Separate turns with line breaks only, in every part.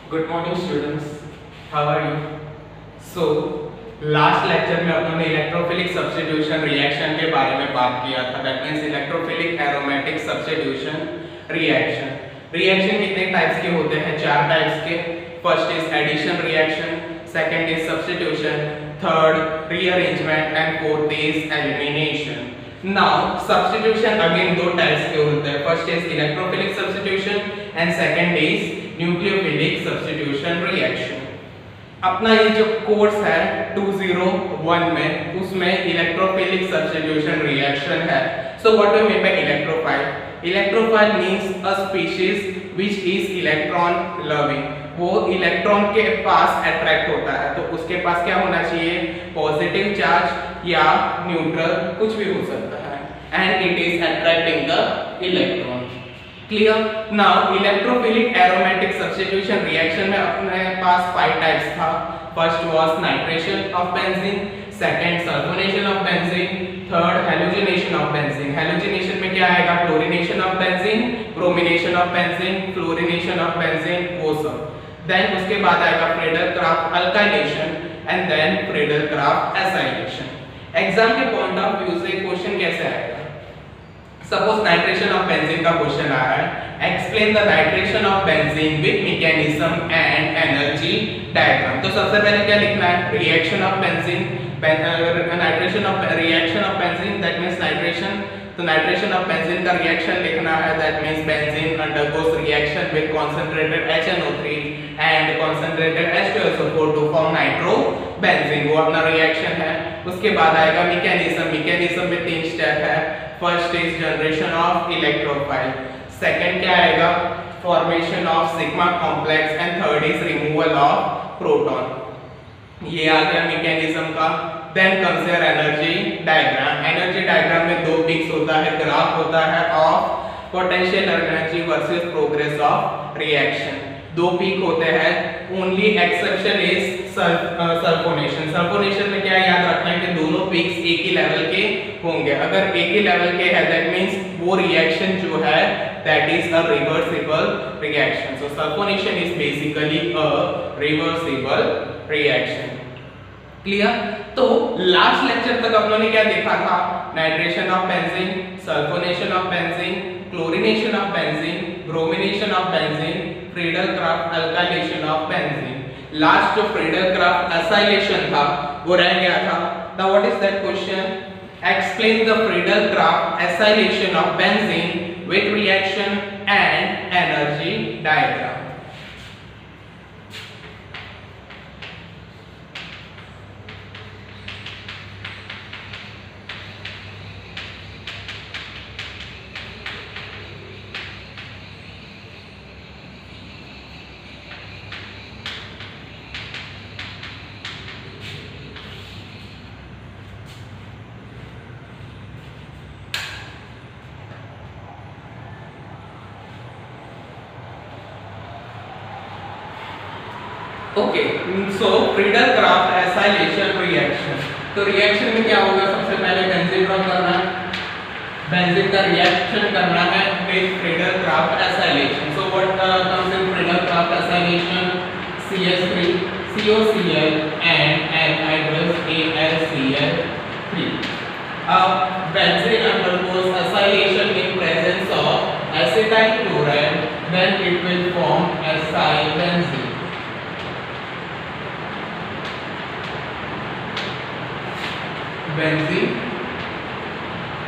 Good morning students, how are you? So last lecture में अपनों ने इलेक्ट्रोफिलिक सब्स्टिट्यूशन रिएक्शन के बारे में बात किया था। That means electrophilic aromatic substitution reaction. Reaction कितने टाइप्स के होते हैं? चार टाइप्स के। First is addition reaction, second is substitution, third rearrangement and fourth is elimination. Now substitution again दो टाइप्स के होते हैं। First is electrophilic substitution and second is nucleophilic substitution reaction. अपना ये जो कोर्स है 201 में, उसमें इलेक्ट्रोफिलिक सब्स्टिट्यूशन रिएक्शन है। So what do we mean by electrophile? Electrophile means a species which is electron loving. वो इलेक्ट्रॉन के पास अट्रैक्ट होता है, तो उसके पास क्या होना चाहिए? पॉजिटिव चार्ज या न्यूट्रल, कुछ भी हो सकता है, and it is attracting the electron. Clear? Now electrophilic aromatic substitution reaction में अपने पास 5 टाइप्स था। First was nitration of benzene, second sulphonation of benzene, third halogenation of benzene. Halogenation में क्या आएगा? Chlorination of benzene, bromination of benzene, fluorination of benzene, वो सब। Then उसके बाद आएगा Friedel Crafts alkylation and then Friedel Crafts acylation. Exam के point of view से क्वेश्चन कैसे आएगा? सपोज नाइट्रेशन ऑफ बेंजीन का क्वेश्चन आ रहा है, explain the nitration of benzene with mechanism and energy diagram. तो सबसे पहले क्या लिखना है? Reaction of benzene, nitration of reaction of benzene, that means nitration. तो नाइट्रेशन ऑफ बेंजीन का रिएक्शन लिखना है, that means benzene undergoes reaction with concentrated HNO3 and concentrated H2SO4 to form nitrobenzene. वो अपना रिएक्शन है। उसके बाद आएगा मैकेनिज्म। मैकेनिज्म में 3 स्टेप है। First is generation of electrophile, second क्या आएगा? Formation of sigma complex and third is removal of proton. ये आ गया मैकेनिज्म का। Then comes your energy diagram. Energy diagram में 2 पिक्स होता है, ग्राफ होता है of potential energy versus progress of reaction. 2 peak होते हैं। Only exception is sulphonation. Sulphonation में क्या याद रखना है कि दोनों पिक्स एक ही लेवल के होंगे। अगर एक ही लेवल के है, दैट मींस वो रिएक्शन जो है that is a reversible reaction. So sulphonation is basically a reversible reaction. Clear? तो लास्ट लेक्चर तक हम लोगों ने क्या देखा था? Nitration of benzene, sulphonation of benzene, chlorination of benzene, bromination of benzene, Friedel-craft alkylation of benzene. Last जो Friedel-craft acylation था वो रह गया था। Now what is that question? Explain the Friedel-craft acylation of benzene with reaction and energy diagram. Okay, so Friedel-craft acylation reaction. तो reaction में क्या होगा? सबसे पहले बेंजीन ड्रॉ करना है, बेंजीन का रिएक्शन करना है with Friedel-craft acylation. So what comes in Friedel-craft acylation? CH3, COCl and anhydrous AlCl3. Benzene undergoes acylation in presence of acetyl chloride, then it will form acylbenzene. Benzene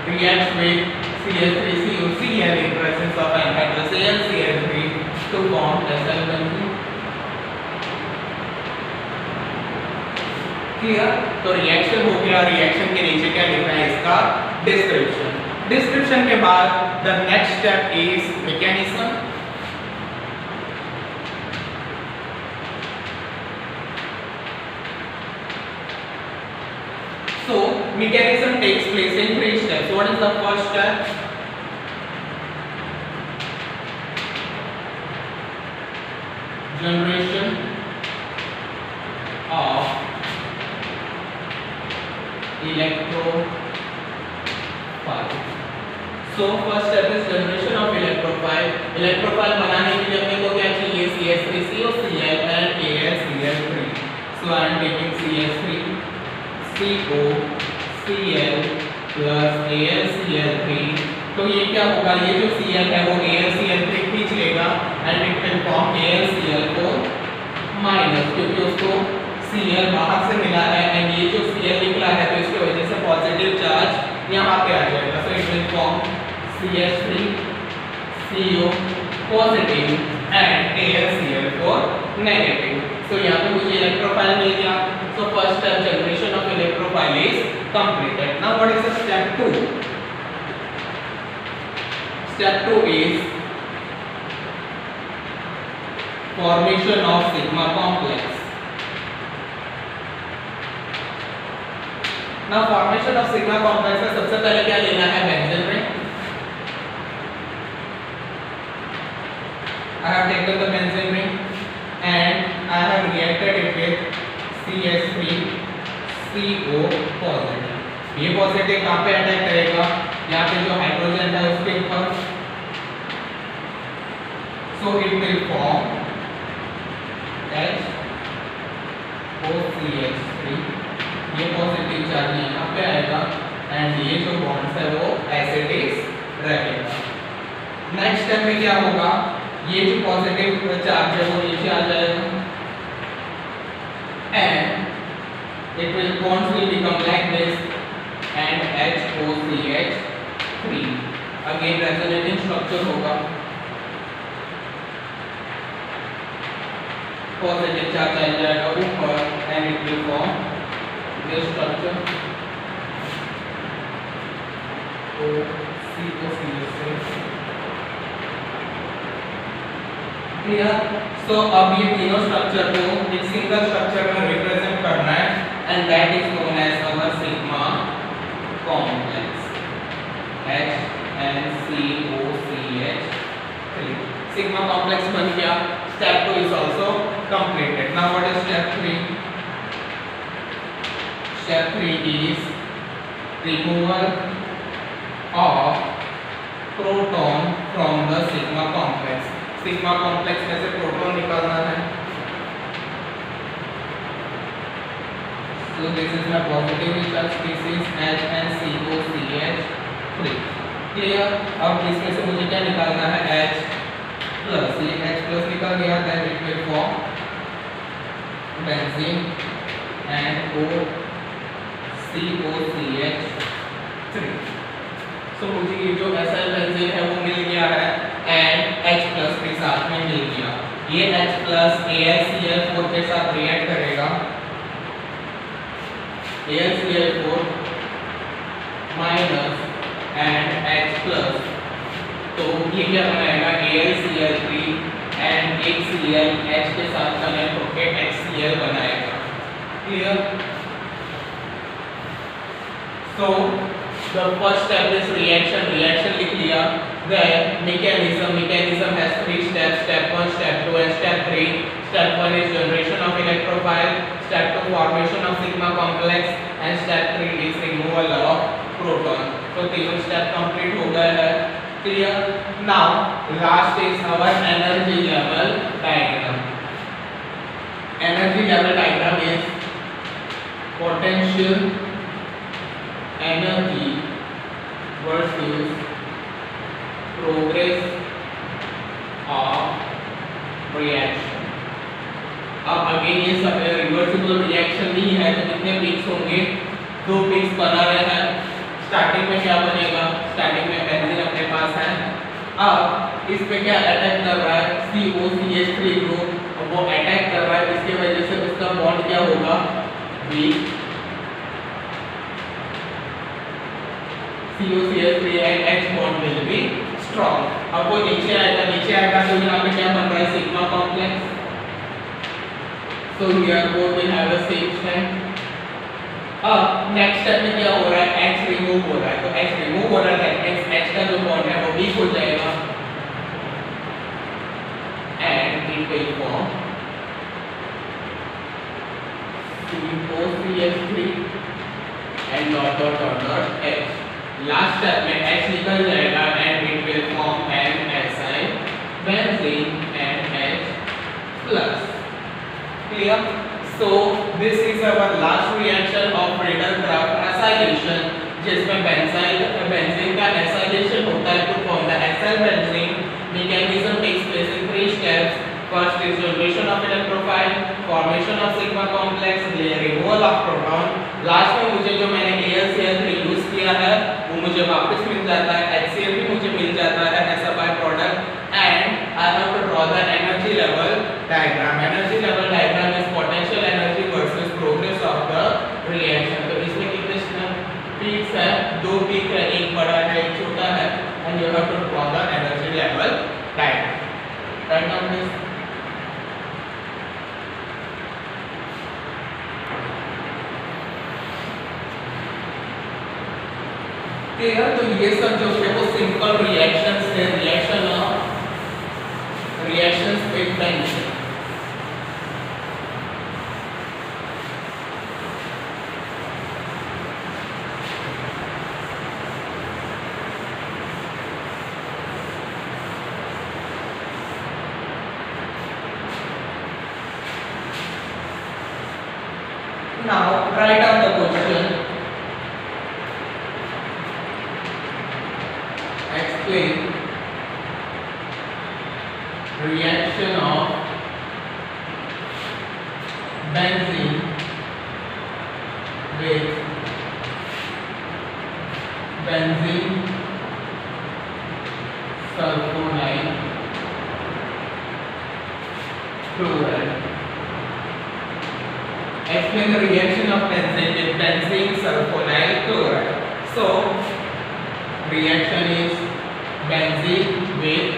reacts with CH3COCl in presence of anhydrous AlCl3 to form acylbenzene. Clear? तो reaction हो गया। Reaction के नीचे क्या लिखना है? इसका description. Description के बाद the next step is mechanism. So mechanism takes place in 3 steps. What is the first step? Generation of electrophile. So first step is generation of electrophile. Electrophile बनाने के लिए अपने को क्या चाहिए? CH3COCl ये क्या होगा, ये जो Cl है वो AlCl3 खींच लेगा and it will form AlCl4 minus, क्योंकि उसको Cl बाहर से मिला है एंड ये जो Cl निकला है तो इसकी वजह से पॉजिटिव चार्ज यहाँ पे आ जाएगा, so it will form CH3CO positive and AlCl4 negative. So यहाँ पे मुझे इलेक्ट्रोफाइल मिल गया। So first step generation of electrophile is completed. Now what is the step 2? Step 2 is formation of sigma complex. Now formation of sigma complex में सबसे पहले क्या लेना है, benzene ring. I have taken the benzene ring and I have reacted it with CH3CO positive। ये positive कहाँ पे attack करेगा, यहाँ पे जो हाइड्रोजन है उसके ऊपर, सो इट विल फॉर्म HOCH3। ये पॉजिटिव चार्ज यहाँ पे आएगा एंड ये जो बॉन्ड्स है वो एज इट इज रहेगा। नेक्स्ट स्टेप में क्या होगा, ये जो पॉजिटिव चार्ज है वो नीचे आ जाएगा and it will bonds will become like this and HOCH3 again resonating structure होगा, पॉजिटिव चार्ज आ जाएगा ऊपर and it will form this structure OCOCH6। Clear? So अब ये तीनों स्ट्रक्चर को एक सिंगल स्ट्रक्चर में रिप्रेजेंट करना है and that is known as our sigma complex HNCOCH3। sigma complex बन गया। step 2 is also completed। now what is step 3? step 3 is removal of proton from the sigma complex। sigma complex में से proton निकालना है। So this is my positively charged species HNCOCH3। Clear? अब इसमें से मुझे क्या निकालना है, H प्लस। ये H प्लस निकल गया, then it will form benzene and OCOCH3। so मुझे ये जो SL बेंजीन है वो मिल गया है एंड H प्लस के साथ में मिल गया। ये H प्लस AlCl4 के साथ रिएक्ट करेगा, AlCl4 minus and H plus, तो ये क्या बनाएगा, AlCl3 एंड एक Cl H के साथ कनेक्ट होकर HCl बनाएगा। Clear? So the first step is reaction लिख लिया। then mechanism has 3 steps, step 1, step 2 and step 3। step 1 is generation of electrophile, step 2 formation of sigma complex and step 3 is removal of proton। तो तीनों step complete हो गए हैं। Clear? Now last is our energy level diagram. Energy level diagram is potential energy versus progress of reaction। अब again ये सब reversible reaction नहीं है, तो कितने पीक्स होंगे, 2 पीक्स बना रहे हैं। स्टार्टिंग में क्या बनेगा, स्टार्टिंग में बेंजीन अपने पास है, अब इस पे क्या अटैक कर रहा है, COCH3 ग्रुप, वो अटैक कर रहा है, इसकी वजह से उसका बॉन्ड क्या होगा, week. COCH3 and H bond will be strong। अब वो नीचे आएगा तो यहाँ पे क्या बन रहा है, sigma complex. so here both will have the same strength। अब नेक्स्ट स्टेप में क्या हो रहा है, H रिमूव हो रहा है, तो H रिमूव हो रहा है, दैट मींस H का जो बॉन्ड है वो वीक हो जाएगा and it will form COCH3 and dot H। Last step में H निकल जाएगा and it will form NSi benzene and H plus। Clear? So this is our last reaction of Friedel-Crafts acylation, जिसमें benzene का acylation होता है to form the acyl benzene mechanism takes place in 3 steps. First is generation of electrophile, formation of sigma complex, removal of proton. Last में मुझे जो मैंने AlCl3 use किया है वो मुझे वापस मिल जाता है, HCl भी मुझे मिल जाता है ऐसा by product. And I have to draw the energy level diagram. Energy level diagram is potential energy versus progress of the reaction. तो इसमें कितने पीक्स है? 2 पीक है, एक बड़ा है एक छोटा है. And you have to draw the energy level diagram. Write down this. Clear? तो ये सब जो है वो सिंपल रिएक्शंस है, reactions with benzene. Now write down the question. Explain reaction of benzene with benzene sulfonide chloride. Explain the reaction of benzene with benzene sulfonide chloride. So, reaction is benzene with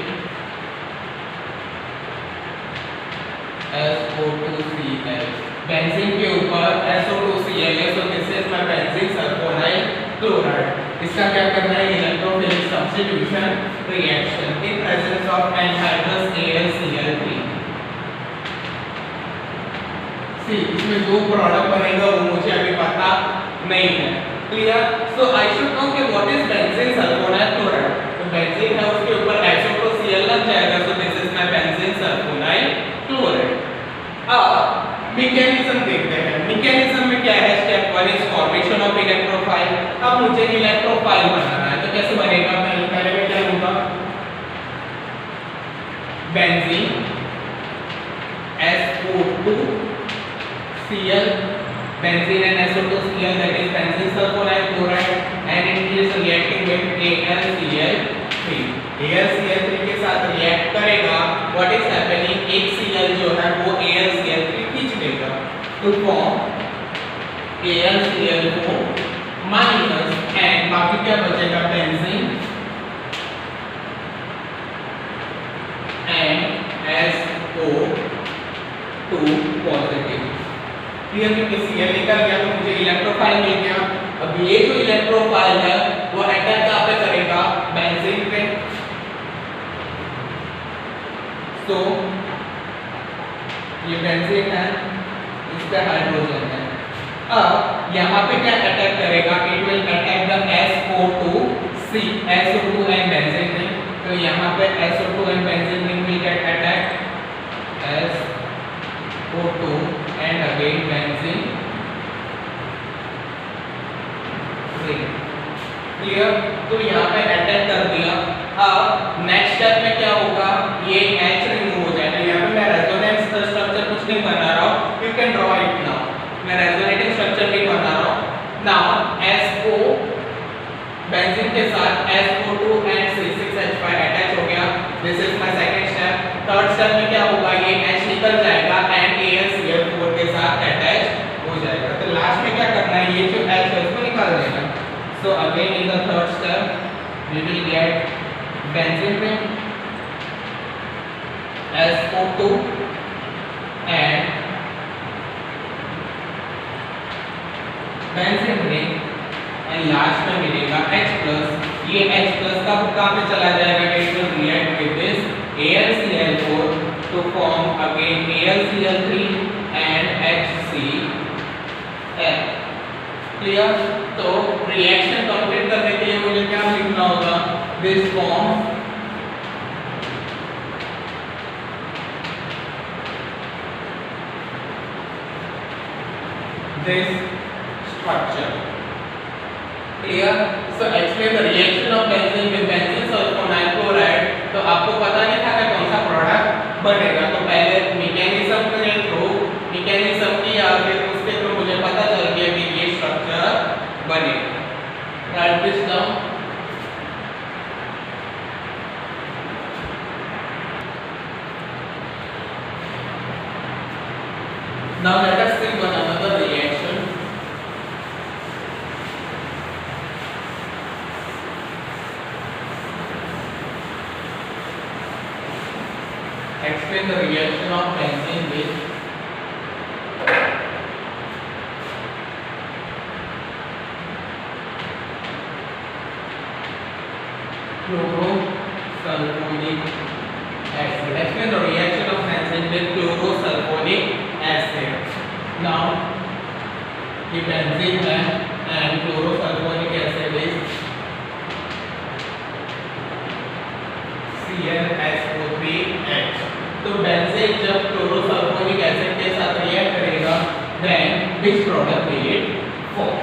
SO2Cl. Benzene के ऊपर SO2Cl है, so this is my benzene sulfonide chloride. इसका क्या करना है? Electrophilic substitution reaction in presence of anhydrous AlCl3. इसमें जो product बनेगा वो मुझे अभी पता नहीं है. Clear? So I should know कि what is benzene sulphonyl chloride. तो बेंजीन है उसके ऊपर SO2Cl लग जाएगा, so this is my benzene sulphonyl chloride. अब मैकेनिज्म देखते हैं. मैकेनिज्म में क्या है? Step 1 is formation of electrophile. अब मुझे इलेक्ट्रोफाइल बनाना है तो कैसे बनेगा? पहले मैं क्या लूंगा? Benzene SO2 Cl, benzene and SO2Cl, that is benzene sulfonide chloride, and it is reacting with AlCl3. AlCl3 के साथ रिएक्ट करेगा. What is happening? एक Cl जो है वो AlCl3 खींच लेगा to form AlCl4 minus and बाकी क्या बचेगा? Benzene and SO2 positive. Clear? क्योंकि Cl निकल गया तो मुझे इलेक्ट्रोफाइल मिल गया. अब ये जो इलेक्ट्रोफाइल है वो अटैक कहाँ पे करेगा? बेंजीन पे. तो ये बेंजीन है, इस पे हाइड्रोजन है. अब यहाँ पे क्या अटैक करेगा? It will attack the SO2 and benzene ring. तो यहाँ पे SO2 and benzene ring will get attack. SO2 and again benzene ring. Clear? तो यहाँ पे अटैक कर दिया. अब नेक्स्ट स्टेप में क्या होगा? ये H रिमूव हो जाएगा. यहाँ पे मैं रेजोनेंस स्ट्रक्चर कुछ नहीं बना रहा हूँ. You can draw it now. मैं रेजोनेटिंग स्ट्रक्चर नहीं बना रहा हूँ. Now SO बेंजीन के साथ SO2 and C6H5 अटैच हो गया. This is my second step. Third step में क्या होगा? ये H निकल जाएगा and AlCl4 के साथ अटैच हो जाएगा. तो लास्ट में क्या करना है? ये जो H है उसको निकाल देना. So again in the third step we will get benzene ring, SO2 and benzene ring and last में मिलेगा H+. ये H+ का कहाँ पे चला जाएगा? It will react with this AlCl4 to form again AlCl3 and HCl. Clear? तो reaction complete करने के लिए मुझे क्या लिखना होगा? This form this structure. Clear? So explain the reaction of benzene with benzene sulphonyl chloride. तो आपको पता नहीं था कि कौन सा प्रोडक्ट बनेगा, तो पहले मैकेनिज्म के थ्रू मैकेनिज्म किया, फिर उसके थ्रू मुझे पता चल गया कि ये स्ट्रक्चर बनेगा। Right this down. Now let us see one another reaction. Explain the reaction of benzene with chlorosulfonic acid. Explain the reaction of benzene with chlorosulfonic acid. Now, ये benzene है and chlorosulfonic acid is ClSO3H. तो benzene जब क्लोरोसल्फोनिक acid के साथ react करेगा, then which product will it form?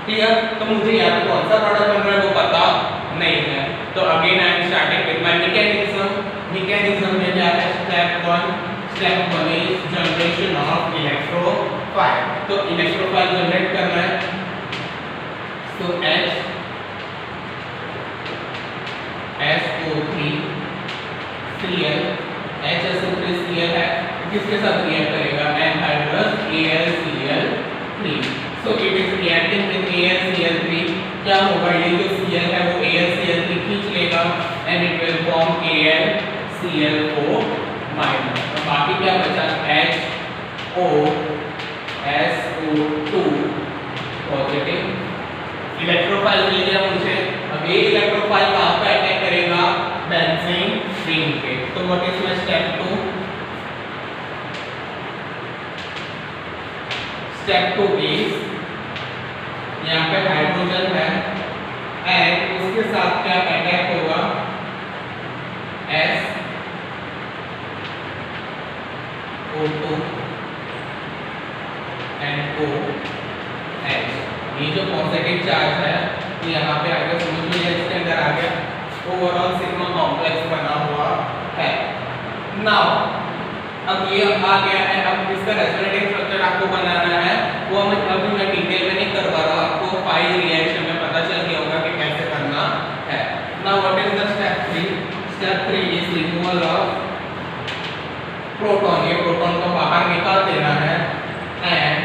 Clear? तो मुझे यहाँ पे कौन सा प्रोडक्ट बन रहा है वो पता नहीं है, तो again I am starting with my mechanism. Mechanism में क्या है? Step 1 is generation of electrophile. तो इलेक्ट्रोफाइल जनरेट करना है, तो HSO3 Cl HSO3Cl है, किसके साथ रिएक्ट करेगा? Anhydrous AlCl3। So it is reacting with AlCl3। क्या होगा? ये जो Cl है वो AlCl3 खींच लेगा and it will form AlCl4-। तो बाकी क्या बचा? HOSO2 positive. इलेक्ट्रोफाइल मिल गया मुझे। अब ये इलेक्ट्रोफाइल कहाँ पे अटैक करेगा? बेंजीन रिंग पे। तो what is my step 2? Step 2 is यहाँ पे हाइड्रोजन है एंड उसके साथ क्या अटैक होगा? SO2 and OH। ये जो पॉजिटिव चार्ज है ये यहाँ पे आ गया, समझ लीजिए इसके अंदर आ गया, ओवरऑल सिग्मा कॉम्प्लेक्स बना हुआ है। नाउ अब ये आ गया है, अब इसका रेजोनेटिंग स्ट्रक्चर आपको बनाना है, वो अभी मैं डिटेल में नहीं करवा रहा, आपको फाइल रिएक्शन में पता चल गया होगा कि कैसे करना है। Now what is the step 3? Step 3 is removal of proton. ये प्रोटॉन को बाहर निकाल देना है and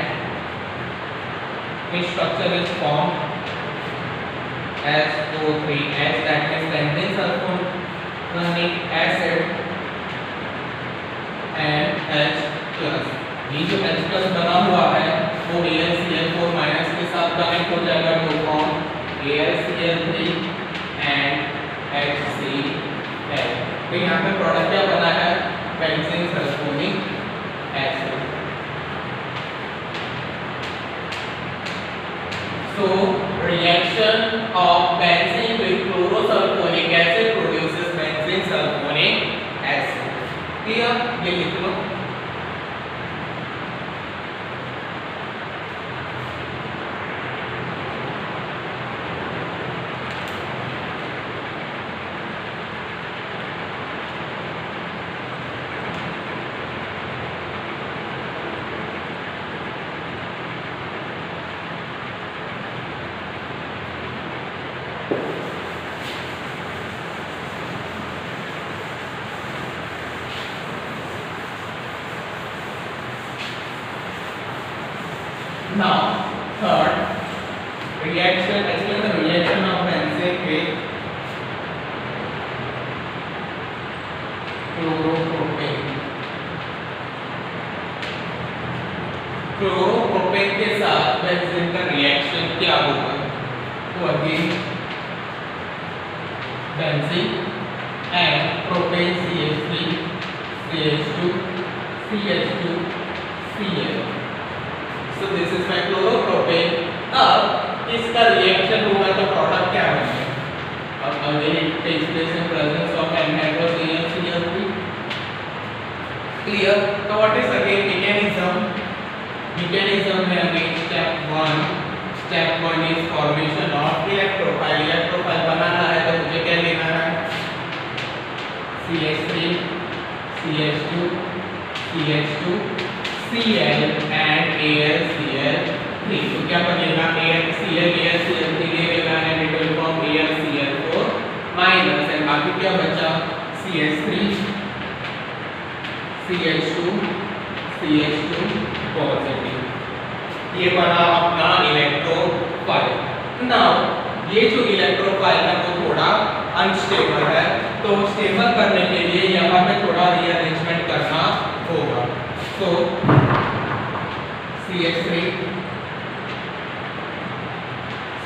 which structure is formed? SO3H, that means benzene sulfonic acid and H plus। ये जो H plus बना हुआ है वो AlCl4- के साथ कनेक्ट हो जाएगा to form AlCl3 and HCl। तो यहाँ पे प्रोडक्ट क्या बना है? Benzene sulphonic acid. So reaction of benzene with chlorosulfonic acid produces benzene sulfonic acid। Clear? ये लिख लो। Now, third reaction, explain the reaction of benzene with chloropropane। Chloropropane के साथ बेंजीन का रिएक्शन क्या होगा? तो again benzene and propane CH3 CH2 CH2 Cl। So this is my chloropropane। अब इसका रिएक्शन होगा तो प्रोडक्ट क्या बनेगा? अब again it takes place in presence of anhydrous AlCl3। Clear? तो what is again mechanism? Mechanism है again step 1 step 1 is formation of electrophile. Electrophile बनाना है तो मुझे क्या लेना है, CH3 CH2 CH2 Cl and AlCl3। तो क्या बनेगा, AlCl AlCl3 ले लेना है, it will form AlCl4 minus and बाकी क्या बचा, CH3 CH2 CH2 पॉजिटिव। ये बना अपना इलेक्ट्रोफाइल। नाउ ये जो इलेक्ट्रोफाइल है वो थोड़ा अनस्टेबल है, तो स्टेबल करने के लिए यहाँ पे थोड़ा रीअरेंजमेंट करना होगा। तो CH3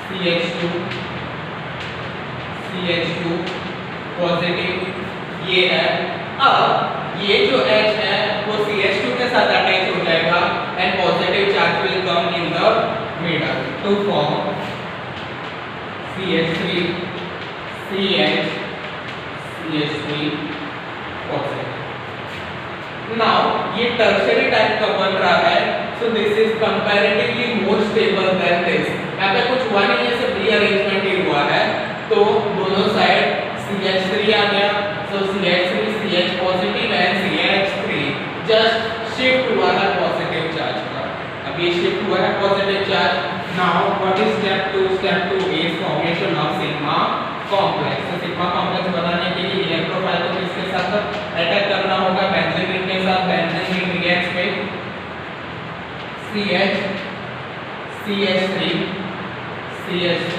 CH2 CH2 पॉजिटिव ये है। अब ये जो H है वो CH2 के साथ अटैच हो जाएगा and positive charge will come in the middle to form CH3 CH CH3 positive. Now ये टर्शियरी टाइप का बन रहा है, so this is comparatively more stable than this. यहाँ पे कुछ हुआ नहीं है, सिर्फ रीअरेंजमेंट ही हुआ है, तो दोनों साइड CH3 आ गया, सो CH3 CH positive and CH3 just shift हुआ है पॉजिटिव चार्ज का। अब ये शिफ्ट हुआ है positive charge. Now what is step 2? Step 2 is formation of sigma complex. तो सिग्मा कॉम्प्लेक्स बनाने के लिए इलेक्ट्रोफाइल को किसके साथ अटैक करना होगा, बेंजीन रिंग के साथ। Benzene ring reacts with CH CH3 CH3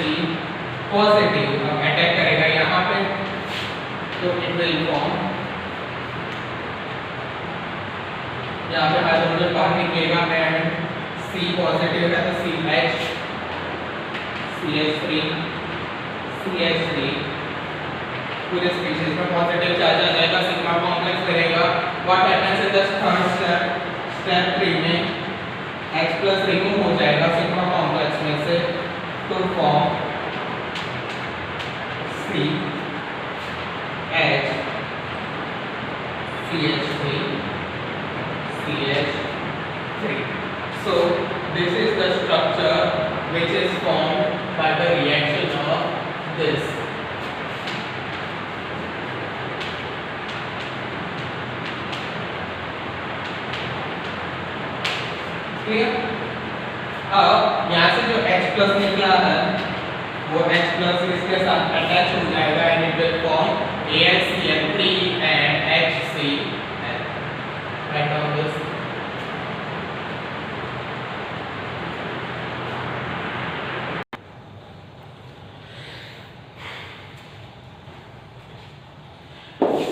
positive, अब अटैक करेगा यहाँ पे, तो इट विल फॉर्म, यहाँ पे हाइड्रोजन बाहर निकलेगा एंड C पॉजिटिव है तो CH CH3 CH3 पूरे स्पीशीज में पॉजिटिव चार्ज आ जाएगा, सिग्मा कॉम्प्लेक्स करेगा। What happens in the third step, step 3 में H प्लस रिमूव हो जाएगा सिग्मा कॉम्प्लेक्स में से to form C H CH3 CH3। So this is the structure which is formed by the reaction of this। Clear? अब यहाँ से जो H plus निकला है वो H प्लस इसके साथ अटैच हो जाएगा and it will form AlCl3 and HCl। Write down this.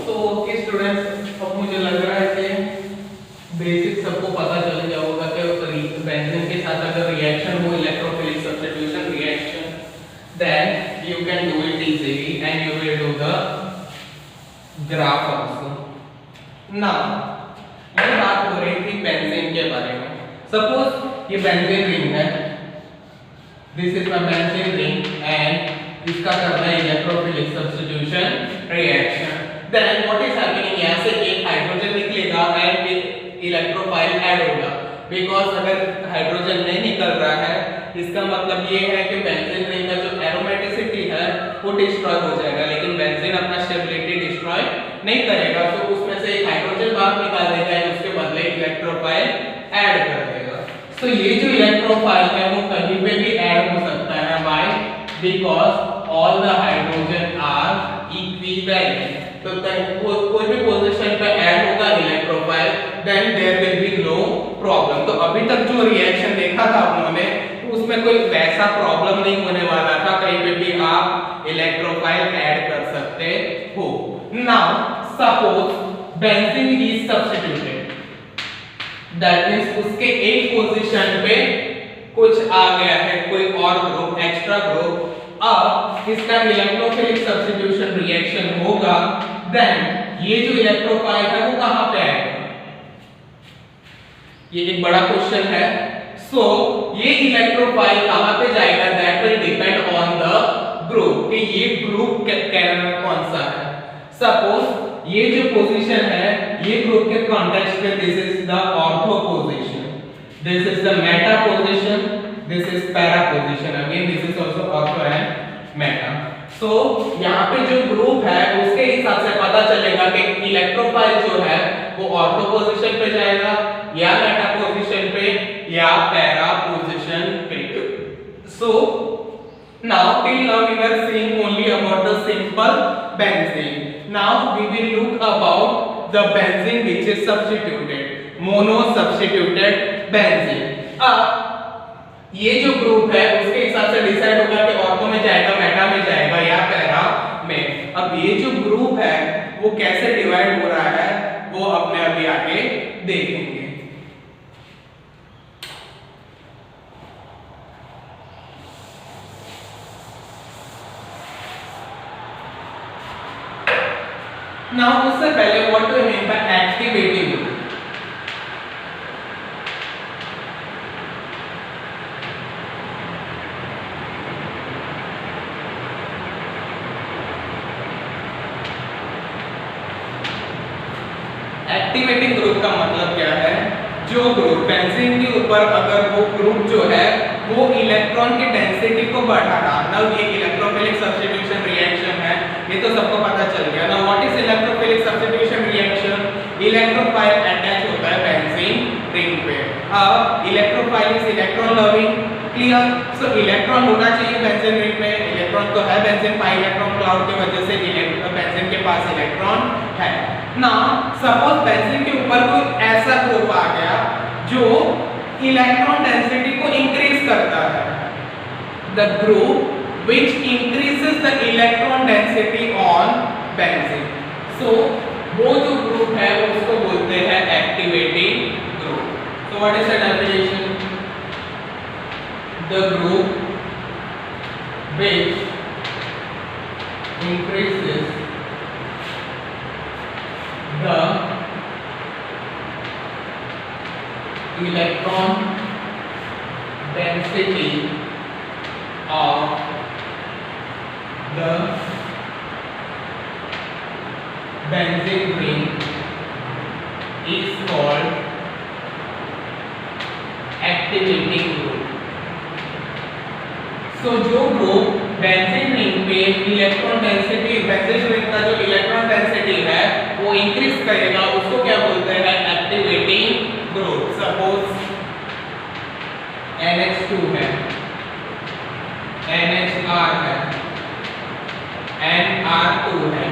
तो ओके स्टूडेंट्स, अब मुझे लग रहा है कि बेसिक सबको पता चल गया होगा कि बेंजीन के साथ अगर रिएक्शन हो, electrophilic substitution reaction, then you can do it easily and you will do the graph also. Now ये बात हो रही थी बेंजीन के बारे में। सपोज ये बेंजीन रिंग है, this is my benzene ring and इसका करना है electrophilic substitution reaction. Then what is happening, यहाँ से एक हाइड्रोजन निकलेगा एंड इलेक्ट्रोफाइल ऐड होगा, बिकॉज अगर हाइड्रोजन नहीं निकल रहा है इसका मतलब ये है कि बेंजीन रिंग का जो एरोमेटिसिटी है वो डिस्ट्रॉय हो जाएगा, लेकिन बेंजीन अपना स्टेबिलिटी डिस्ट्रॉय नहीं करेगा, तो उसमें से एक हाइड्रोजन बाहर निकाल देगा और उसके बदले इलेक्ट्रोफाइल ऐड कर देगा। सो ये जो इलेक्ट्रोफाइल है वो कहीं पे भी ऐड हो सकता है, why? Because all the hydrogen are equivalent. तो कोई भी पोजीशन पे ऐड होगा electrophile, then there will be no problem. तो अभी तक जो रिएक्शन देखा था आप लोगों ने, उसमें कोई वैसा प्रॉब्लम नहीं होने वाला था, कहीं पे भी आप इलेक्ट्रोफाइल ऐड कर सकते हो। Now suppose benzene is substituted, that means उसके एक पोजीशन पे कुछ आ गया है, कोई और ग्रुप, एक्स्ट्रा ग्रुप। अब इसका इलेक्ट्रोफिलिक सब्स्टिट्यूशन रिएक्शन होगा, देन ये जो इलेक्ट्रोफाइल है वो कहां पे आएगा, ये एक बड़ा क्वेश्चन है। सो ये इलेक्ट्रोफाइल कहां पे जाएगा, that will depend on the group, कि ये ग्रुप कौन सा है। सपोज ये जो पोजीशन है ये ग्रुप के कॉन्टेक्स्ट में this is the ortho position, this is the Meta position this is para position, again this is also ortho and meta. So यहाँ पे जो ग्रुप है उसके हिसाब से पता चलेगा कि इलेक्ट्रोफाइल जो है वो ऑर्थो पोजीशन पे जाएगा या मेटा पोजीशन पे या पैरा पोजीशन पे. So now till now we were seeing only about the simple benzene. Now we will look about the benzene which is substituted, mono substituted benzene. अब ये जो group है उसके हिसाब से डिसाइड होगा कि ऑर्थो में जाएगा, मेटा में जाएगा या पैरा में. अब ये जो ग्रुप है वो कैसे डिवाइड हो रहा है वो अपने अभी आगे देखेंगे. Now उससे पहले what do you mean by activating group? Activating group का मतलब क्या है? जो ग्रुप बेंजीन के ऊपर अगर वो ग्रुप जो है वो इलेक्ट्रॉन की डेंसिटी को बढ़ा रहा, ना ये इलेक्ट्रोफिलिक सब्स्टिट्यूशन रिएक्शन है, ये तो सबको पता चल गया ना. What is electrophilic substitution reaction? Electrophile attach होता है बेंजीन रिंग पे. अब electrophile is electron loving, clear. So electron होना चाहिए बेंजीन रिंग में, इलेक्ट्रॉन तो है बेंजीन पाई इलेक्ट्रॉन क्लाउड की वजह से बेंजीन के पास इलेक्ट्रॉन है ना. सपोज बेंजीन के ऊपर कोई ऐसा ग्रुप आ गया जो इलेक्ट्रॉन डेंसिटी को इंक्रीज करता है. The group which increases the electron density on benzene. So वो जो ग्रुप है उसको बोलते हैं activating group. So what is the definition? The group which increases the electron density of the benzene ring is called activating group. So जो group benzene ring पे electron density, benzene ring का जो electron density है वो increase करेगा, उसको क्या बोलते हैं? Activating group. सपोज NH2 है, NHR है, NR2 है,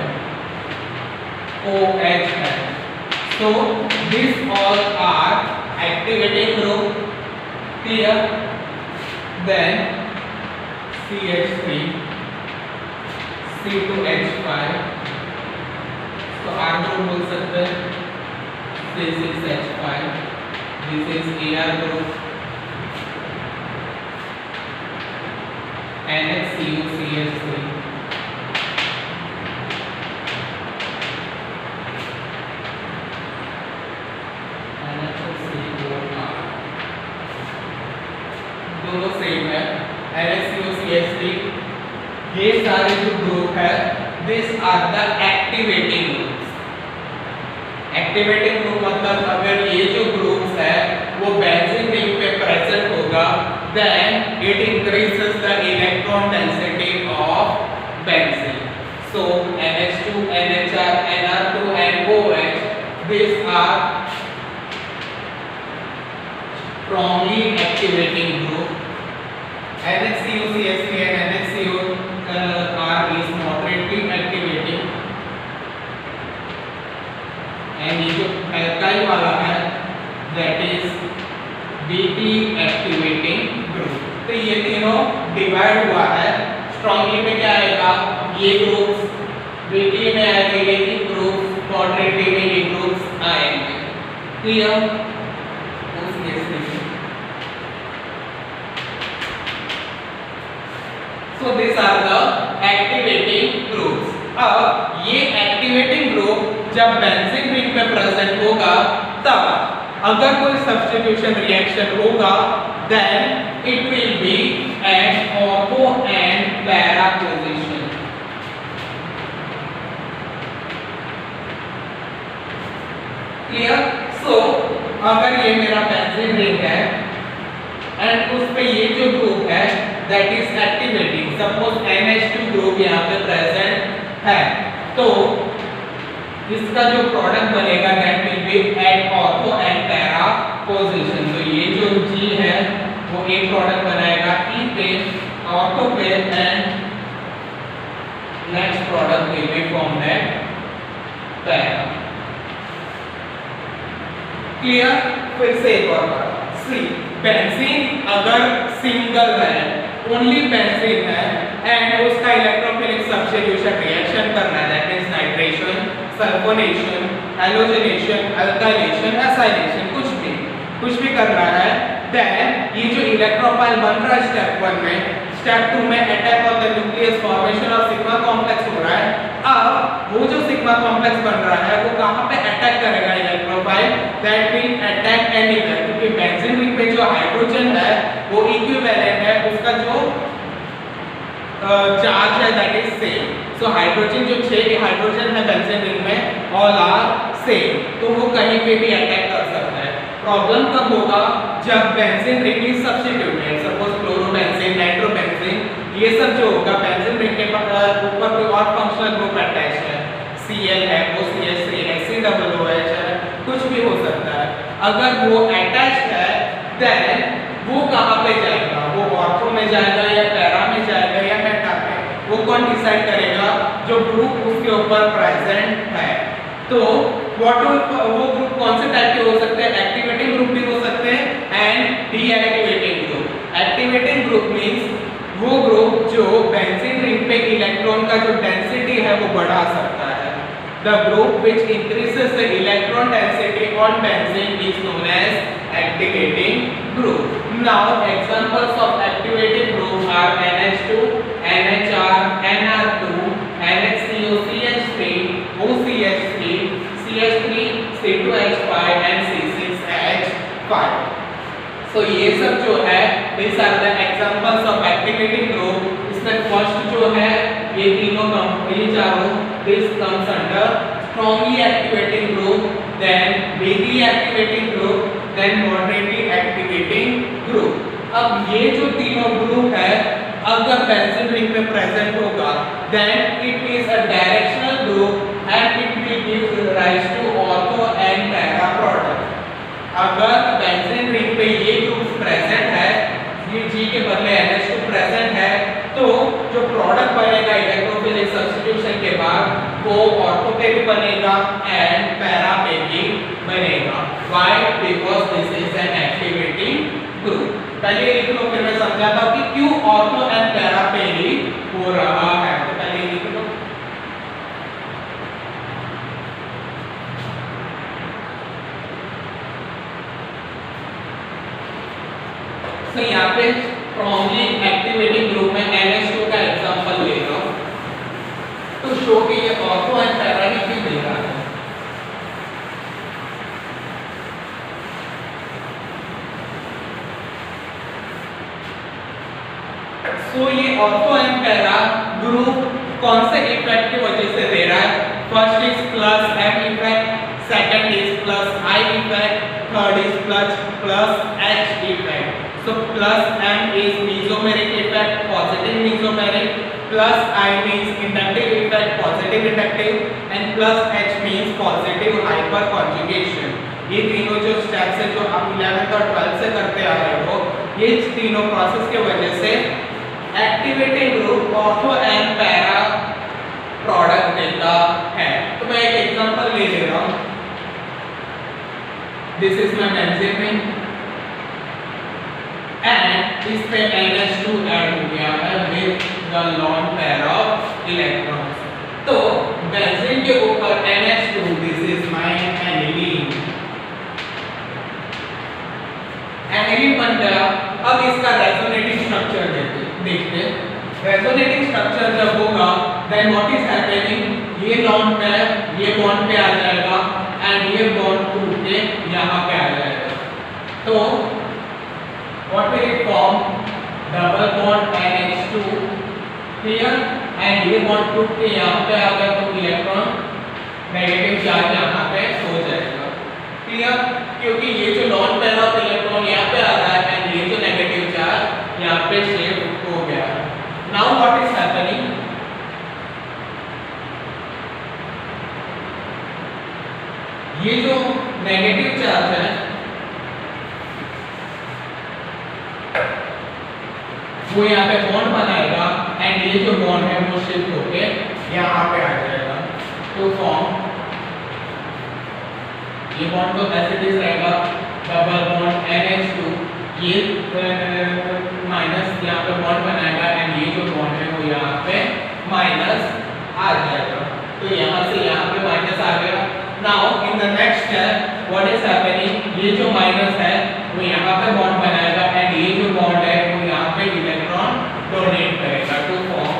OH है. So these all are activating group, clear. Then CH3, C2H5, तो R ग्रुप बोल सकते हैं. C6H5, this is AR group. NHCO CH3, NHCOR, दोनों सेम है. NHCO CH3, ये सारे जो ग्रुप है this are the activating groups. Activating group मतलब अगर ये जो ग्रुप्स है वो बेंजीन रिंग पे प्रेजेंट होगा then it increases the electron density of benzene. So NH2, NHR, NR2 and OH, these are strongly activating group. NHCO CH3 and NHCO is moderately activating, and ये जो alkyl वाला है that is weakly activating group. तो ये तीनों divide हुआ है. Strongly में क्या आएगा? ये ग्रुप्स, वीकली में आएंगे ये तीन ग्रुप्स, मॉडरेटली में ये ग्रुप्स आएंगे. Clear? So these are the activating groups. अब ये एक्टिवेटिंग ग्रुप जब बेंजीन रिंग पे प्रेजेंट होगा तब अगर कोई सब्स्टिट्यूशन रिएक्शन होगा then it will be at ortho and para position. Clear? So अगर ये मेरा बेंजीन रिंग है एंड उस पे ये जो ग्रुप है that is activating. Suppose NH2 group यहाँ पे प्रेजेंट है, तो इसका जो प्रोडक्ट बनेगा that will be at ortho and para position. तो ये जो G है वो एक प्रोडक्ट बनाएगा E पे, ऑर्थो पे, and next product will be formed at para. Clear? फिर से एक और बात, सी बेंजीन अगर सिंगल है, ओनली बेंजीन है एंड उसका इलेक्ट्रोफिलिक सब्स्टिट्यूशन रिएक्शन करना है, that means nitration, sulphonation, halogenation, alkylation, acylation, कुछ भी कर रहा है, देन ये जो इलेक्ट्रोफाइल बन रहा है स्टेप 1 में, स्टेप 2 में attack of the nucleus, formation of sigma complex हो रहा है। अब वो जो सिग्मा कॉम्प्लेक्स बन रहा है वो कहां पे अटैक करेगा electrophile, that will attack anywhere, क्योंकि बेंजीन रिंग पे जो हाइड्रोजन है वो इक्विवेलेंट है, उसका जो चार्ज है that is same. So hydrogen जो 6 हाइड्रोजन है बेंजीन रिंग में ऑल आर सेम, तो वो कहीं पे भी अटैक कर सकता है। प्रॉब्लम कब होगा, जब benzene ring is substituted, suppose chlorobenzene, nitrobenzene, ये सब जो होगा बेंजीन रिंग के ऊपर कोई और फंक्शनल ग्रुप अटैच है, Cl है, OCH3 है, COOH है, कुछ भी हो सकता है। अगर वो अटैच्ड है देन वो कहां पे जाएगा, वो ऑर्थो में जाएगा या पैरा में जाएगा या मेटा में, वो कौन डिसाइड करेगा, जो ग्रुप उसके ऊपर प्रेजेंट है। तो वो ग्रुप कौन से टाइप के हो सकते हैं, एक्टिवेटिंग ग्रुप भी हो सकते हैं and deactivating group. Activating group means वो ग्रुप जो बेंजीन रिंग पे इलेक्ट्रॉन का जो डेंसिटी है वो बढ़ा सकता है। The group which increases the electron density on benzene is known as activating group. Now examples of activating group are NH2, NHR, NR2, NHCO, CH3, OCH3, CH3, C2H5 and C6H5. So ये सब जो है these are the examples of activating group. इसमें first जो है ये तीनों ये चारों this comes under strongly activating group, then weakly activating group, then moderately activating group. अब ये जो तीनों ग्रुप है अगर बेंजीन रिंग में प्रेजेंट होगा then it is a directional group and it will give rise to ortho and para product. अगर benzene ring पे ये ग्रुप प्रेजेंट है, ये G के बदले NH2 प्रेजेंट है, तो जो प्रोडक्ट बनेगा इलेक्ट्रोफिलिक सब्स्टिट्यूशन के बाद वो ऑर्थो पे भी बनेगा एंड पैरा पे भी बनेगा। Why? Because this is an activating group. पहले लिख लो, फिर मैं समझाता हूं कि क्यों ऑर्थो एंड पैरा पे ही हो रहा है। तो पहले लिख लो, तो यहाँ पे स्ट्रांगली एक्टिवेटिंग ग्रुप में NH2 का एग्जांपल ले लो, तो शो कि ये ऑर्थो एंड पैरा ही क्यों दे रहा है। सो ये ऑर्थो एंड पैरा ग्रुप कौन से इफेक्ट की वजह से दे रहा है? First is plus M effect, second is plus I effect, third is plus H effect. So plus M is mesomeric effect, positive mesomeric, plus I means inductive effect, positive inductive, and plus H means positive hyperconjugation. ये तीनों जो steps है जो आप 11th और 12th से करते आ रहे हो, ये तीनों प्रोसेस के वजह से activating group ortho and para product देता है। तो मैं एक एग्जांपल ले ले रहा हूँ, this is my benzene ring and इस पे NH2 ऐड हो गया है with the lone pair of electrons. तो बेंजीन के ऊपर NH2, this is my aniline, aniline बन गया। अब इसका रेजोनेटिंग स्ट्रक्चर देखते हैं। रेजोनेटिंग स्ट्रक्चर जब होगा देन व्हाट इज हैपनिंग, ये लॉन पेयर ये बॉन्ड पे आ जाएगा एंड ये बॉन्ड टूट के यहाँ पे आ जाएगा। तो what will it form? Double bond NH2 here and ये bond टूट के यहाँ पे आ गया तो इलेक्ट्रॉन नेगेटिव चार्ज यहाँ पे हो जाएगा। क्लियर? क्योंकि ये जो नॉन पेयर ऑफ इलेक्ट्रॉन यहाँ पे आ रहा है एंड ये जो नेगेटिव ये जो नेगेटिव चार्ज है वो यहाँ पे बॉन्ड बनाएगा एंड ये जो बॉन्ड है वो शिफ्ट होके यहाँ पे आ जाएगा टू फॉर्म, ये बॉन्ड तो ऐसे ही रहेगा डबल बॉन्ड NH2, ये माइनस यहाँ पे बॉन्ड बनाएगा एंड ये जो बॉन्ड है वो यहाँ पे माइनस आ जाएगा, तो यहाँ से यहाँ पे माइनस आ गया। Now in the next step what is happening, ये जो माइनस है वो यहाँ पे बॉन्ड बनाएगा एंड ये जो बॉन्ड है वो यहाँ पे इलेक्ट्रॉन डोनेट करेगा टू फॉर्म,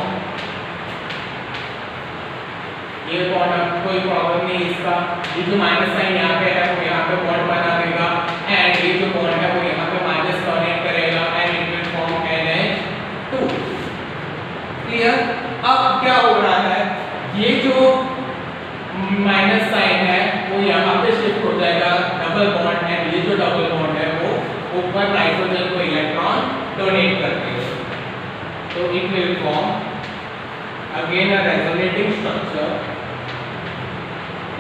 ये बॉन्ड अब कोई प्रॉब्लम नहीं इसका, ये जो माइनस साइन यहाँ पे है वो यहाँ पे बॉन्ड बना देगा एंड ये जो बॉन्ड है वो यहाँ पे माइनस डोनेट करेगा and it will form NH2। Clear? अब क्या हो रहा है, ये जो माइनस साइन है वो यहाँ पे शिफ्ट हो जाएगा डबल बॉन्ड एंड ये जो डबल बॉन्ड है वो ऊपर नाइट्रोजन को इलेक्ट्रॉन डोनेट करते हैं, तो it will form again a resonating structure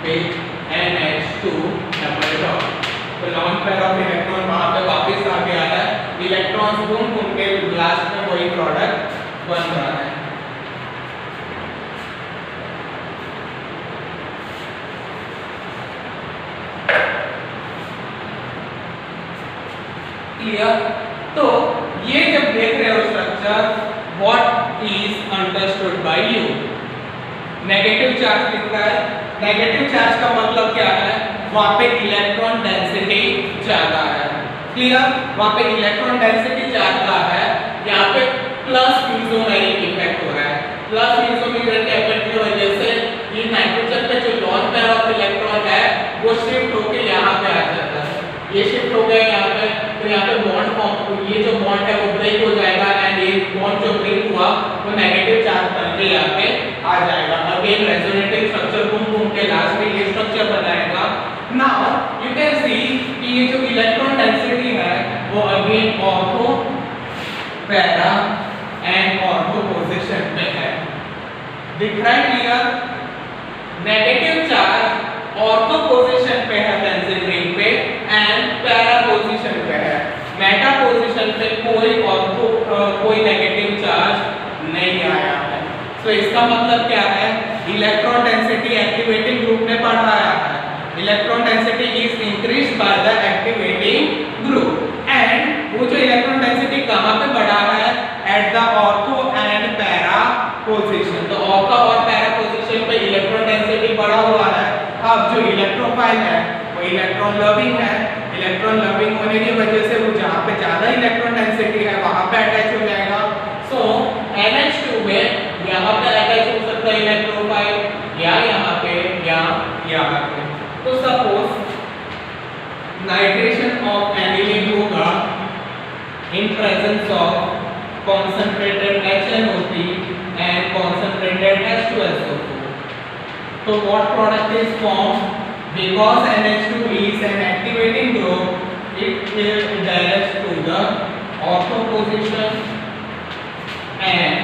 with NH2 double dot. तो लॉन्ग पेयर ऑफ इलेक्ट्रॉन वहां पे वापस आ गया है, इलेक्ट्रॉन्स घूम घूम के लास्ट में वही प्रोडक्ट बन रहा है। क्लियर? तो ये जब देख रहे हो structure, what is understood by you, negative charge दिख रहा है, नेगेटिव चार्ज का मतलब क्या है, वहां पे इलेक्ट्रॉन डेंसिटी ज्यादा है। क्लियर? वहां पे इलेक्ट्रॉन डेंसिटी ज्यादा है, यहाँ पे प्लस म्यूसोमेरिक इफेक्ट हो रहा है, प्लस म्यूसोमेरिक इफेक्ट की वजह से ये नाइट्रोजन पे जो लॉन्ग पेयर ऑफ इलेक्ट्रॉन है वो शिफ्ट होके यहाँ पे आ जाता है, ये शिफ्ट हो गया यहाँ पे, तो यहाँ पे बॉन्ड फॉर्म, ये जो बॉन्ड है वो ब्रेक हो जाएगा एंड ये बॉन्ड जो ब्रेक हुआ वो नेगेटिव चार्ज बन के यहाँ पे आ जाएगा। अगेन रेजोनेटिंग स्ट्रक्चर घूम घूम के लास्ट में ये स्ट्रक्चर बनाएगा। नाउ यू कैन सी कि ये जो इलेक्ट्रॉन डेंसिटी है वो again ortho, para and ortho position पे है, दिख रहा है? Clear? Negative charge ortho position पे है बेंजीन रिंग पे एंड पैरा पोजीशन पे है, मेटा पोजीशन पे कोई ऑर्थो कोई नेगेटिव चार्ज नहीं आया है। तो इसका मतलब क्या है, इलेक्ट्रॉन डेंसिटी एक्टिवेटिंग ग्रुप ने बढ़ाया है, electron density is increased by the activating group and वो जो इलेक्ट्रॉन डेंसिटी कहां पे बढ़ा है, at the ortho and para position. तो ऑर्थो और पैरा पोजीशन पे इलेक्ट्रॉन डेंसिटी बढ़ा हुआ है। अब जो इलेक्ट्रोफाइल है वो इलेक्ट्रॉन लविंग है, इलेक्ट्रॉन लविंग होने की वजह से वो जहां पे ज्यादा इलेक्ट्रॉन डेंसिटी है वहां पे अटैच हो जाएगा। सो NH2 में यहाँ पे अटैच हो सकता है इलेक्ट्रोफाइल या यहाँ पे या यहाँ पे। तो सपोज नाइट्रेशन ऑफ एनिलीन होगा इन presence of concentrated HNO3 and concentrated H2SO4. So what product is formed? Because NH2 is an activating group, it will directs to the ortho position and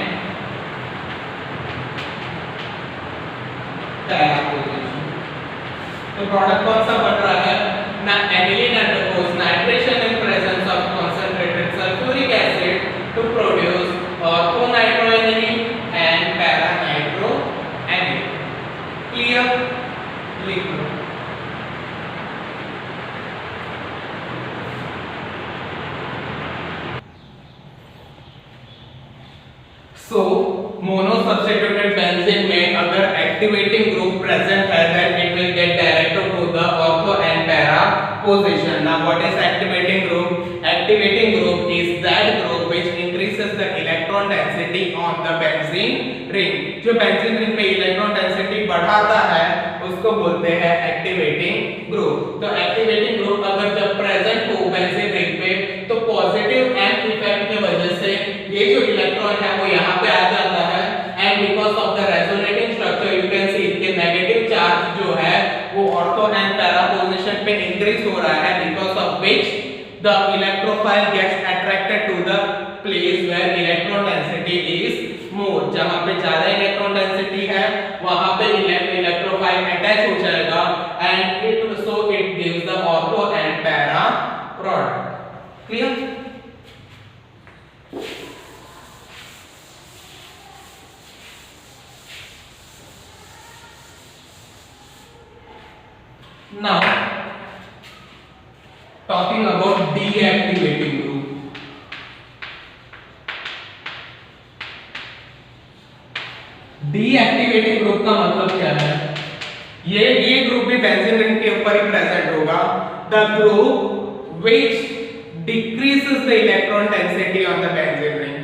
para position. तो product कौन सा बन रहा है ना, aniline undergoes nitration in presence of concentrated sulfuric acid to produce orthonitроएनिलीन and para-nitroaniline. Clear? लिख लो। So mono substituted benzene में अगर activating group present है then it will get directed to the ortho and para position. Now what is activating group? Activating group is that group which increases the electron density on the benzene ring. जो benzene ring पे electron density बढ़ाता है उसको बोलते हैं activating group. तो activating group अगर जब present हो benzene ring पे तो positive M effect की वजह से ये जो इलेक्ट्रॉन है वो यहाँ पे आ जाता है and because of the resonating structure you can see कि negative charge जो है वो ortho and para position पे increase हो रहा है because of which the electrophile gets attracted to the place where electron density is more, जहां पे ज्यादा इलेक्ट्रॉन डेंसिटी है वहां पे इलेक्ट्रोफाइल अटैच हो जाएगा and it gives the ortho and para product. Clear? Now talking about deactivating group. Deactivating group का मतलब क्या है? ये ग्रुप भी बेंजीन रिंग के ऊपर ही प्रेजेंट होगा। The group which decreases the electron density on the benzene ring.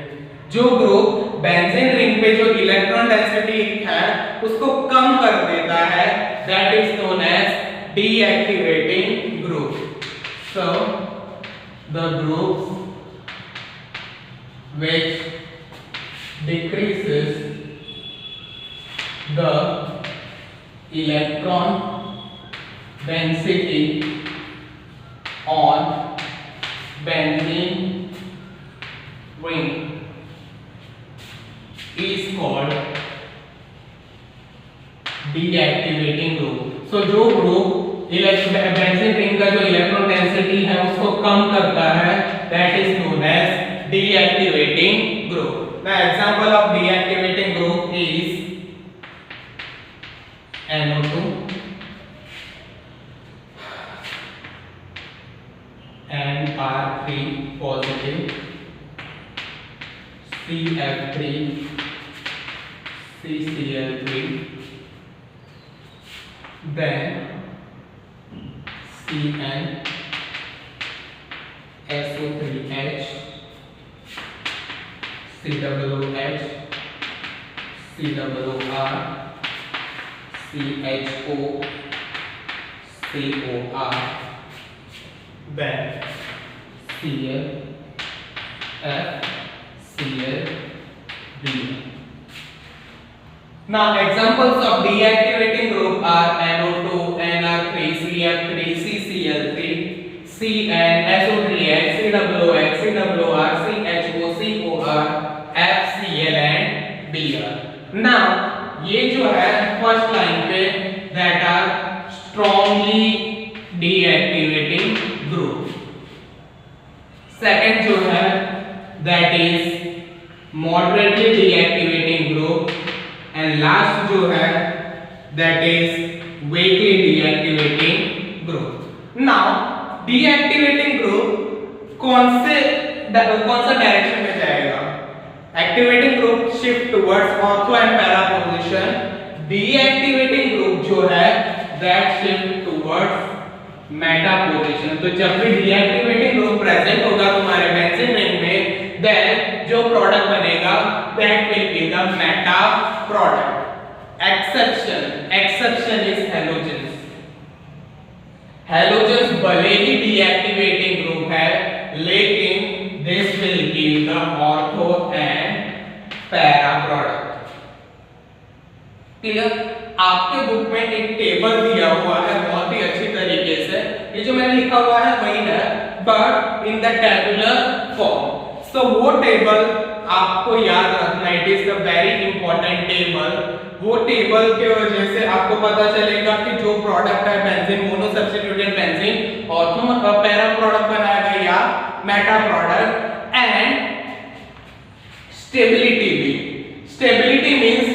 जो ग्रुप बेंजीन रिंग पे जो इलेक्ट्रॉन डेंसिटी है उसको कम कर देता है, that is known as deactivating group. So the groups which decreases the electron density on benzene ring is called deactivating group. So जो group benzene ring का जो इलेक्ट्रॉन डेंसिटी है उसको कम करता है, that is known as deactivating group. The example of deactivating group is NO2 NR3 positive, CF3 CCl3, then CN SO3H COOH COR CHO COR, then Cl F Cl B. Now examples of deactivating group are NO2 NR3 CF3 CCl3 CN SO3H COOH COR CHO COR FCl and Br. Now ये जो है first line पे that are strongly deactivating group. Second जो है that is moderately deactivating group, and last जो है that is weakly deactivating group. Now deactivating group कौन सा डायरेक्शन में जाएगा? Activating group shift towards ortho and para position, deactivating group जो है that shift towards Meta position. तो जब भी डीएक्टिवेटिंग ग्रुप प्रेजेंट होगा तुम्हारे बेंजीन रिंग में, देन जो प्रोडक्ट बनेगा that will be the Meta product. Exception is halogens. Halogens भले ही डीएक्टिवेटिंग ग्रुप है लेकिन this will give the ortho and para product. Clear? आपके बुक में एक टेबल दिया हुआ है बहुत ही अच्छी तरीके से, ये जो मैंने लिखा हुआ है वही है but in the tabular form. So वो टेबल आपको याद रखना, it is the very important table. वो टेबल के वजह से आपको पता चलेगा कि जो प्रोडक्ट है benzene mono substituted benzene ortho para product बनाएगा या मेटा प्रोडक्ट। एंड स्टेबिलिटी भी, stability means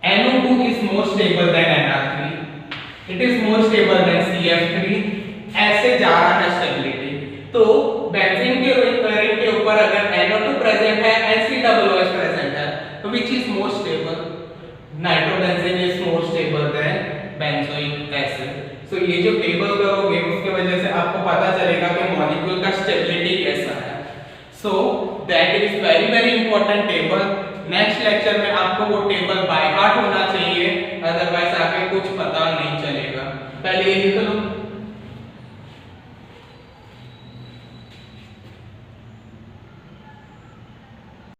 NO2 is more stable than NR3, it is more stable than CF3, ऐसे जा रहा है स्टेबिलिटी। तो बेंजीन के रिंग के ऊपर अगर NO2 प्रेजेंट है NCOOH प्रेजेंट है तो which is more stable? Nitrobenzene is more stable than benzoic acid। सो ये जो टेबल करोगे उसके वजह से आपको पता चलेगा कि मॉलिक्यूल का स्टेबिलिटी कैसा है। So that is very important table. Next lecture में आपको वो टेबल बाय हार्ट होना चाहिए।